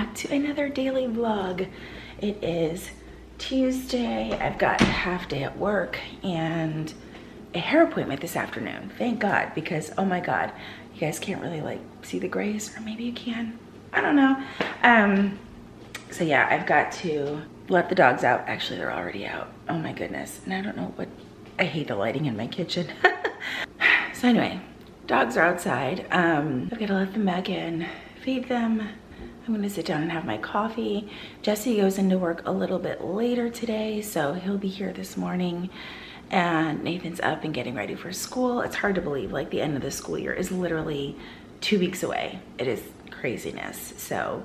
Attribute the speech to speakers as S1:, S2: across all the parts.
S1: back to another daily vlog. It is Tuesday. I've got a half day at work and a hair appointment this afternoon. Thank God, because oh my God, you guys can't really like see the grays, or maybe you can. I don't know. So yeah, I've got to let the dogs out. Actually, they're already out. Oh my goodness. And I don't know what, I hate the lighting in my kitchen. So anyway, dogs are outside. I've got to let them back in, feed them. I'm gonna sit down and have my coffee. Jesse goes into work a little bit later today, so he'll be here this morning. And Nathan's up and getting ready for school. It's hard to believe, like the end of the school year is literally 2 weeks away. It is craziness. So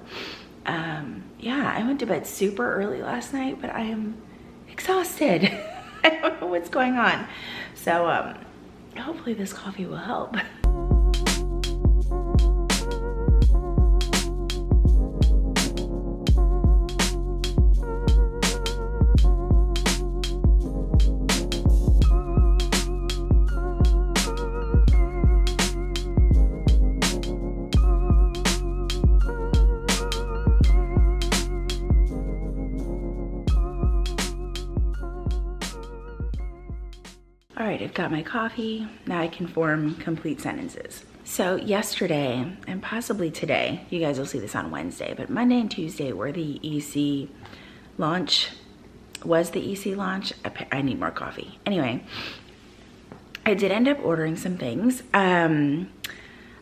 S1: yeah, I went to bed super early last night, but I am exhausted. I don't know what's going on. So hopefully this coffee will help. All right, I've got my coffee. Now I can form complete sentences. So yesterday, and possibly today, you guys will see this on Wednesday, but Monday and Tuesday were the EC launch. Was the EC launch? I need more coffee. Anyway, I did end up ordering some things.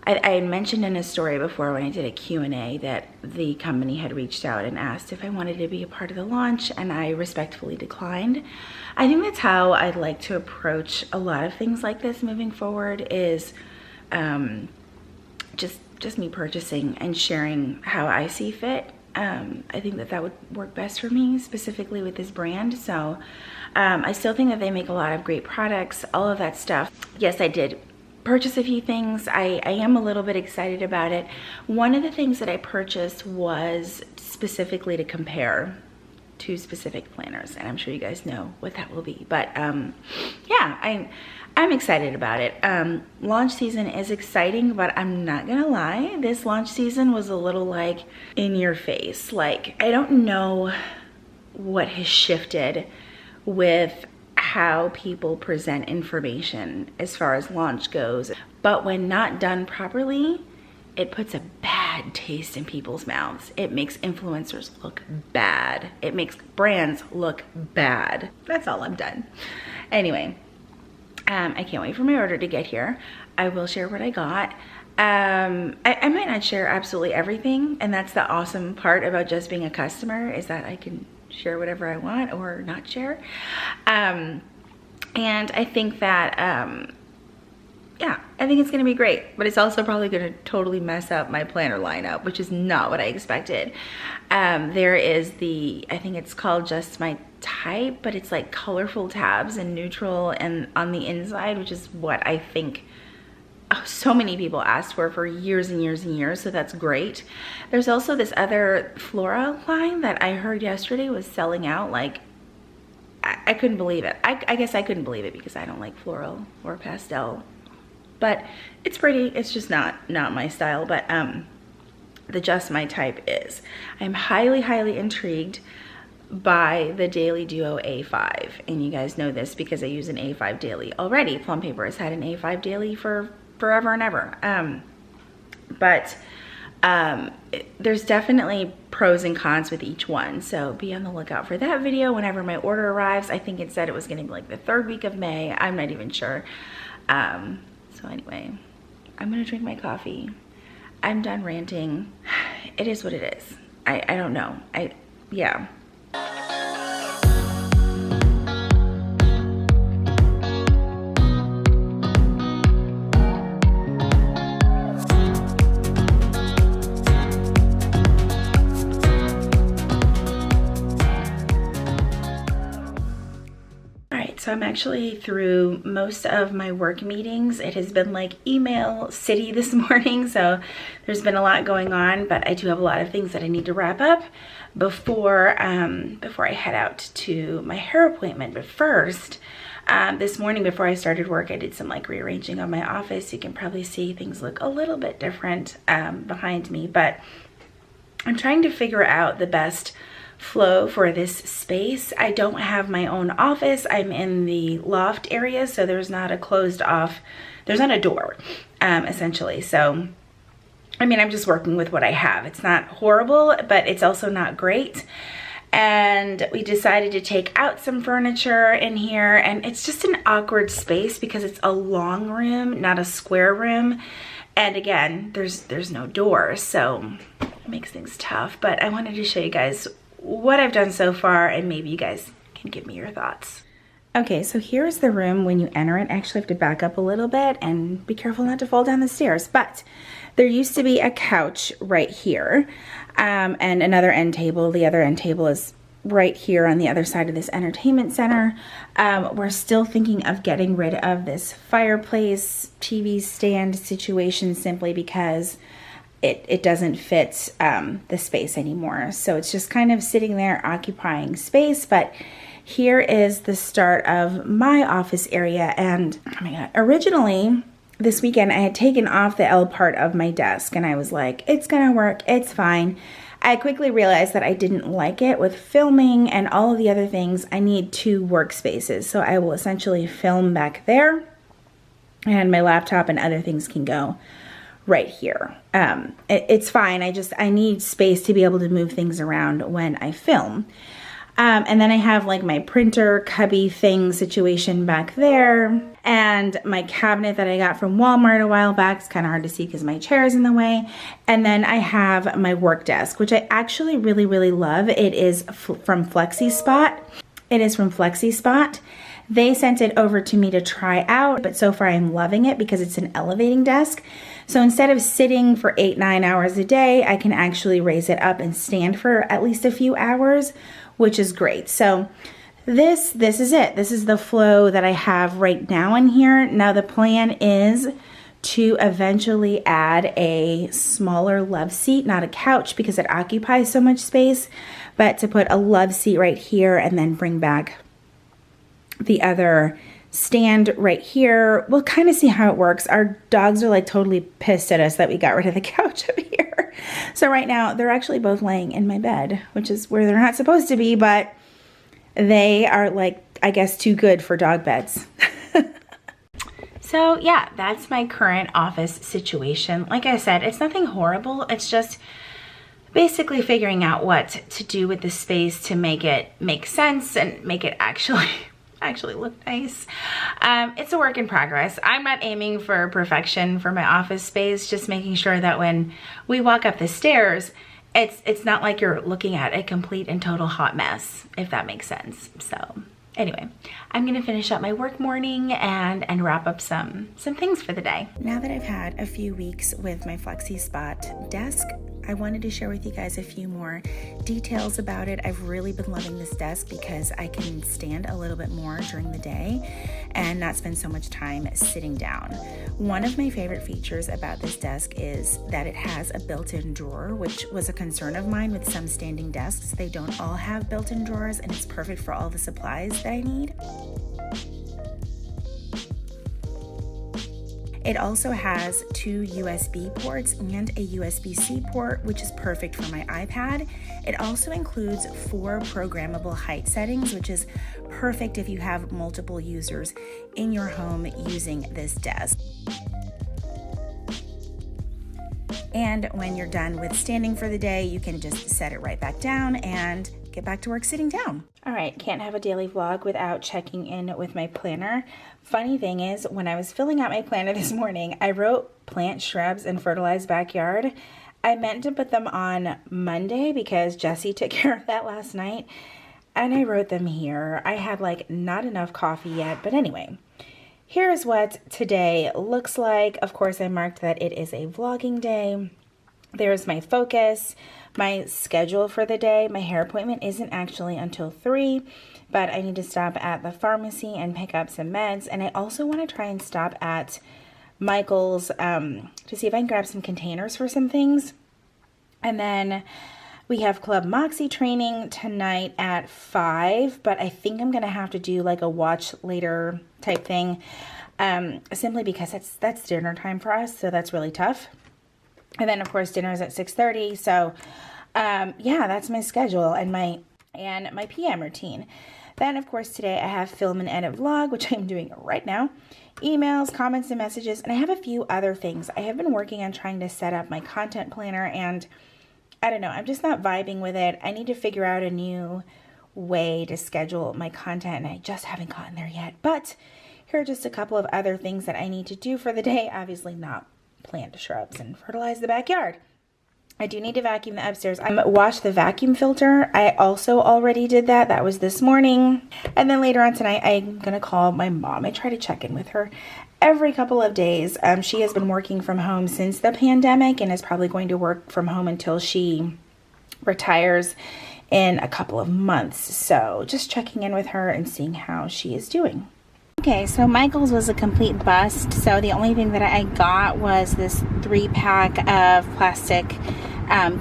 S1: I had mentioned in a story before when I did a Q&A that the company had reached out and asked if I wanted to be a part of the launch, and I respectfully declined. I think that's how I'd like to approach a lot of things like this moving forward, is just me purchasing and sharing how I see fit. I think that would work best for me, specifically with this brand. So I still think that they make a lot of great products, all of that stuff. Yes, I did purchase a few things. I am a little bit excited about it. One of the things that I purchased was specifically to compare two specific planners, and I'm sure you guys know what that will be. But yeah, I'm excited about it. Launch season is exciting, but I'm not gonna lie, this launch season was a little like in your face. Like, I don't know what has shifted with how people present information as far as launch goes, but when not done properly, it puts a bad taste in people's mouths. It makes influencers look bad. It makes brands look bad. That's all I'm done. Anyway, I can't wait for my order to get here. I will share what I got. I might not share absolutely everything, and that's the awesome part about just being a customer, is that I can share whatever I want or not share. And I think that, yeah, I think it's gonna be great, but it's also probably gonna totally mess up my planner lineup, which is not what I expected. There is I think it's called Just My Type, but it's like colorful tabs and neutral and on the inside, which is what I think so many people asked for years and years and years, so that's great. There's also this other Flora line that I heard yesterday was selling out. Like, I couldn't believe it. I guess I couldn't believe it because I don't like floral or pastel, but it's pretty. It's just not my style. But the Just My Type is. I'm highly intrigued by the Daily Duo A5, and you guys know this because I use an A5 daily already. Plum Paper has had an A5 daily for forever and ever. There's definitely pros and cons with each one, so be on the lookout for that video whenever my order arrives. I think it said it was gonna be like the 3rd week of May. I'm not even sure. So anyway, I'm gonna drink my coffee. I'm done ranting. It is what it is. I don't know. Yeah. So I'm actually through most of my work meetings. It has been like email city this morning, so there's been a lot going on, but I do have a lot of things that I need to wrap up before I head out to my hair appointment. But first, this morning before I started work, I did some like rearranging of my office. You can probably see things look a little bit different behind me, but I'm trying to figure out the best flow for this space. I don't have my own office. I'm in the loft area, so there's not a closed off, there's not a door, essentially. So, I mean, I'm just working with what I have. It's not horrible, but it's also not great. And we decided to take out some furniture in here, and it's just an awkward space because it's a long room, not a square room. And again, there's no door, so it makes things tough. But I wanted to show you guys what I've done so far, and maybe you guys can give me your thoughts. Okay, so here's the room when you enter it. I actually have to back up a little bit and be careful not to fall down the stairs. But there used to be a couch right here, and another end table. The other end table is right here on the other side of this entertainment center. We're still thinking of getting rid of this fireplace TV stand situation simply because it doesn't fit the space anymore. So it's just kind of sitting there occupying space. But here is the start of my office area. And oh my God, originally this weekend I had taken off the L part of my desk and I was like, it's gonna work, it's fine. I quickly realized that I didn't like it with filming and all of the other things. I need 2 workspaces. So I will essentially film back there and my laptop and other things can go right here. It's fine. I need space to be able to move things around when I film. And then I have like my printer cubby thing situation back there, and my cabinet that I got from Walmart a while back. It's kind of hard to see because my chair is in the way. And then I have my work desk, which I actually really, really love. It is from FlexiSpot. It is from FlexiSpot. They sent it over to me to try out, but so far I'm loving it because it's an elevating desk. So instead of sitting for 8-9 hours a day, I can actually raise it up and stand for at least a few hours, which is great. So this is it. This is the flow that I have right now in here. Now the plan is to eventually add a smaller love seat, not a couch because it occupies so much space, but to put a love seat right here and then bring back the other stand right here. We'll kind of see how it works. Our dogs are like totally pissed at us that we got rid of the couch up here. So right now they're actually both laying in my bed, which is where they're not supposed to be, but they are like, I guess, too good for dog beds. So yeah, that's my current office situation. Like I said, it's nothing horrible. It's just basically figuring out what to do with the space to make it make sense and make it actually look nice. It's a work in progress. I'm not aiming for perfection for my office space, just making sure that when we walk up the stairs, it's not like you're looking at a complete and total hot mess, if that makes sense. So anyway, I'm gonna finish up my work morning and wrap up some things for the day. Now that I've had a few weeks with my FlexiSpot desk, I wanted to share with you guys a few more details about it. I've really been loving this desk because I can stand a little bit more during the day and not spend so much time sitting down. One of my favorite features about this desk is that it has a built-in drawer, which was a concern of mine with some standing desks. They don't all have built-in drawers, and it's perfect for all the supplies that I need. It also has 2 USB ports and a USB-C port, which is perfect for my iPad. It also includes 4 programmable height settings, which is perfect if you have multiple users in your home using this desk. And when you're done with standing for the day, you can just set it right back down and get back to work sitting down. All right, can't have a daily vlog without checking in with my planner. Funny thing is, when I was filling out my planner this morning, I wrote plant shrubs and fertilized backyard. I meant to put them on Monday because Jesse took care of that last night, and I wrote them here. I had like not enough coffee yet, but anyway. Here's what today looks like. Of course, I marked that it is a vlogging day. There's my focus, my schedule for the day. My hair appointment isn't actually until 3, but I need to stop at the pharmacy and pick up some meds. And I also want to try and stop at Michael's to see if I can grab some containers for some things. And then we have Club Moxie training tonight at 5, but I think I'm going to have to do like a watch later type thing, simply because that's dinner time for us, so that's really tough. And then, of course, dinner is at 6:30, so yeah, that's my schedule and my PM routine. Then, of course, today I have film and edit vlog, which I'm doing right now. Emails, comments, and messages, and I have a few other things. I have been working on trying to set up my content planner, and I don't know, I'm just not vibing with it. I need to figure out a new way to schedule my content, and I just haven't gotten there yet. But here are just a couple of other things that I need to do for the day. Obviously not plant shrubs and fertilize the backyard. I do need to vacuum the upstairs. I washed the vacuum filter. I also already did that. That was this morning. And then later on tonight, I'm going to call my mom. I try to check in with her every couple of days. She has been working from home since the pandemic and is probably going to work from home until she retires in a couple of months. So just checking in with her and seeing how she is doing. Okay, so Michael's was a complete bust. So the only thing that I got was this 3-pack of plastic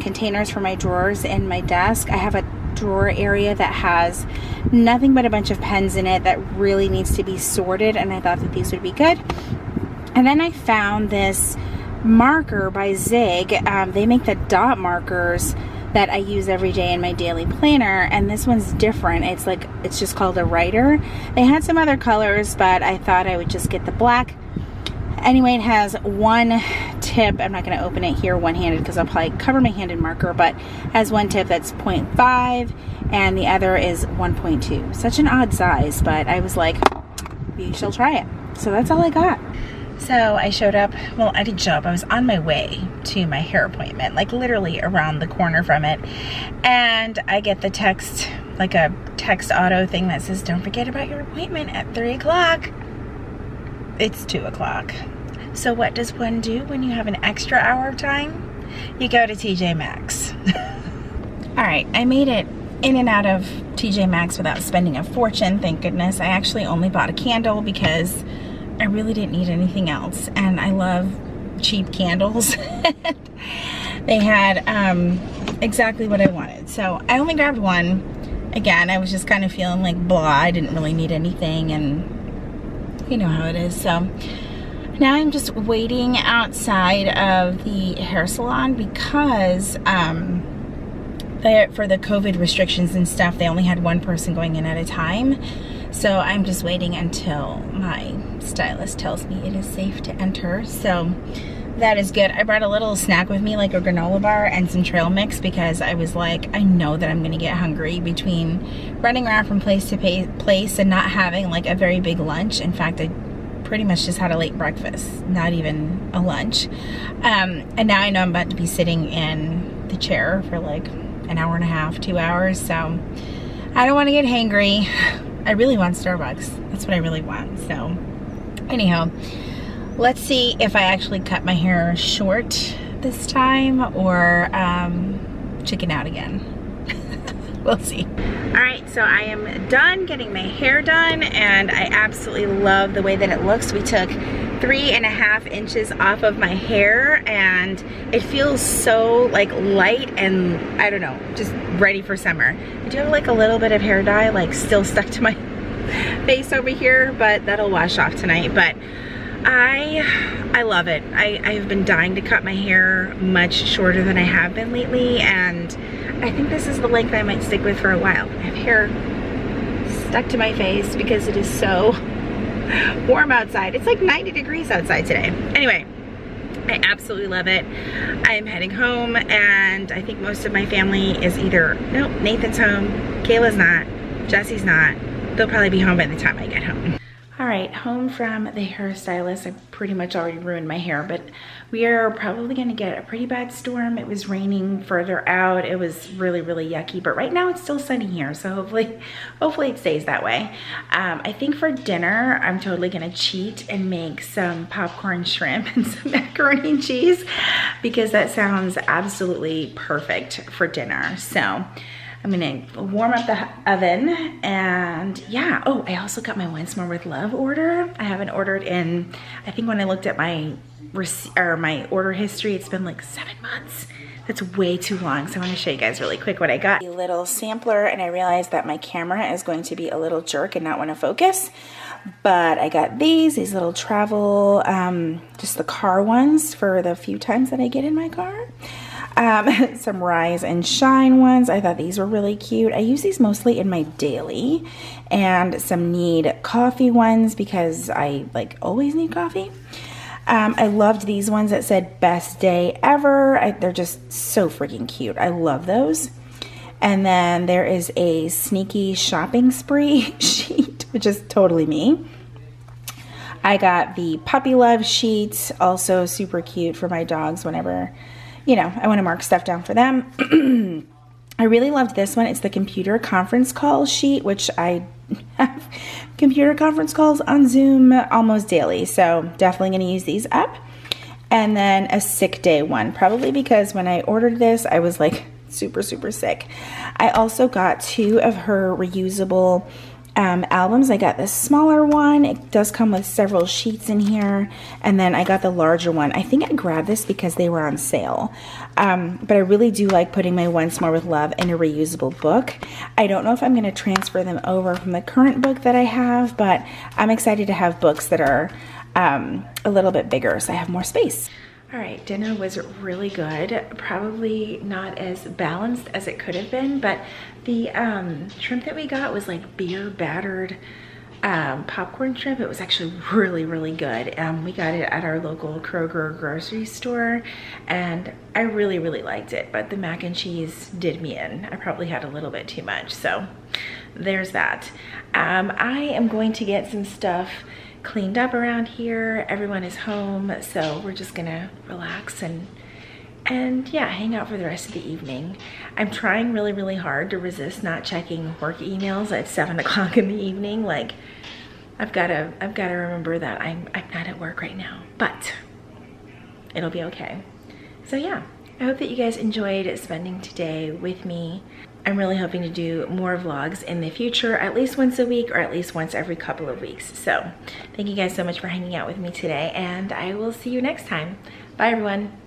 S1: containers for my drawers in my desk. I have a drawer area that has nothing but a bunch of pens in it that really needs to be sorted, and I thought that these would be good. And then I found this marker by Zig. They make the dot markers that I use every day in my daily planner, and this one's different. It's just called a writer. They had some other colors, but I thought I would just get the black. Anyway, it has one tip. I'm not going to open it here one-handed because I'll probably cover my hand in marker, but has one tip that's 0.5 and the other is 1.2. Such an odd size, but I was like, you shall try it. So that's all I got. So I showed up, well, I didn't show up, I was on my way to my hair appointment, like literally around the corner from it, and I get the text, like a text auto thing that says, don't forget about your appointment at 3 o'clock. It's 2 o'clock. So what does one do when you have an extra hour of time? You go to TJ Maxx. Alright, I made it in and out of TJ Maxx without spending a fortune, thank goodness. I actually only bought a candle because I really didn't need anything else, and I love cheap candles. They had exactly what I wanted, so I only grabbed one. Again, I was just kind of feeling like blah, I didn't really need anything, and you know how it is. So now I'm just waiting outside of the hair salon because for the COVID restrictions and stuff, they only had one person going in at a time. So I'm just waiting until my stylist tells me it is safe to enter. So that is good. I brought a little snack with me, like a granola bar and some trail mix, because I was like, I know that I'm gonna get hungry between running around from place to place and not having like a very big lunch. In fact, I pretty much just had a late breakfast, not even a lunch. And now I know I'm about to be sitting in the chair for like an hour and a half, 2 hours. So I don't want to get hangry. I really want Starbucks. That's what I really want. So anyhow, let's see if I actually cut my hair short this time or chicken out again. We'll see. All right, so I am done getting my hair done, and I absolutely love the way that it looks. We took 3.5 inches off of my hair, and it feels so like light and I don't know, just ready for summer. I do have like a little bit of hair dye like still stuck to my face over here, but that'll wash off tonight. But I love it. I've been dying to cut my hair much shorter than I have been lately, and I think this is the length I might stick with for a while. I have hair stuck to my face because it is so warm outside. It's like 90 degrees outside today. Anyway, I absolutely love it. I am heading home, and I think most of my family is either, nope, Nathan's home, Kayla's not, Jesse's not. They'll probably be home by the time I get home. All right, home from the hairstylist. I pretty much already ruined my hair, but we are probably gonna get a pretty bad storm. It was raining further out. It was really, really yucky, but right now it's still sunny here, so hopefully it stays that way. I think for dinner, I'm totally gonna cheat and make some popcorn shrimp and some macaroni and cheese because that sounds absolutely perfect for dinner. So I'm gonna warm up the oven, and yeah. Oh, I also got my Once More with Love order. I haven't ordered in, I think when I looked at my order history, it's been like 7 months. That's way too long. So I wanna show you guys really quick what I got. A little sampler, and I realized that my camera is going to be a little jerk and not wanna focus. But I got these little travel, just the car ones for the few times that I get in my car. Some Rise and Shine ones. I thought these were really cute. I use these mostly in my daily. And some Need Coffee ones because I like always need coffee. I loved these ones that said best day ever. They're just so freaking cute. I love those. And then there is a sneaky shopping spree sheet, which is totally me. I got the puppy love sheet, also super cute for my dogs whenever, you know, I want to mark stuff down for them. I really loved this one. It's the computer conference call sheet, which I have computer conference calls on Zoom almost daily. So definitely going to use these up. And then a sick day one, probably because when I ordered this, I was like super sick. I also got 2 of her reusable albums. I got the smaller one. It does come with several sheets in here. And then I got the larger one. I think I grabbed this because they were on sale. But I really do like putting my Once More with Love in a reusable book. I don't know if I'm going to transfer them over from the current book that I have, but I'm excited to have books that are a little bit bigger so I have more space. All right, dinner was really good. Probably not as balanced as it could have been, but the shrimp that we got was like beer battered popcorn shrimp. It was actually really good. We got it at our local Kroger grocery store, and I really liked it, but the mac and cheese did me in. I probably had a little bit too much, so there's that. I am going to get some stuff cleaned up around here. Everyone is home, so we're just gonna relax and yeah, hang out for the rest of the evening. I'm trying really hard to resist not checking work emails at 7 o'clock in the evening. Like, I've gotta remember that I'm not at work right now, but it'll be okay. So yeah, I hope that you guys enjoyed spending today with me. I'm really hoping to do more vlogs in the future, at least once a week or at least once every couple of weeks. So thank you guys so much for hanging out with me today, and I will see you next time. Bye everyone.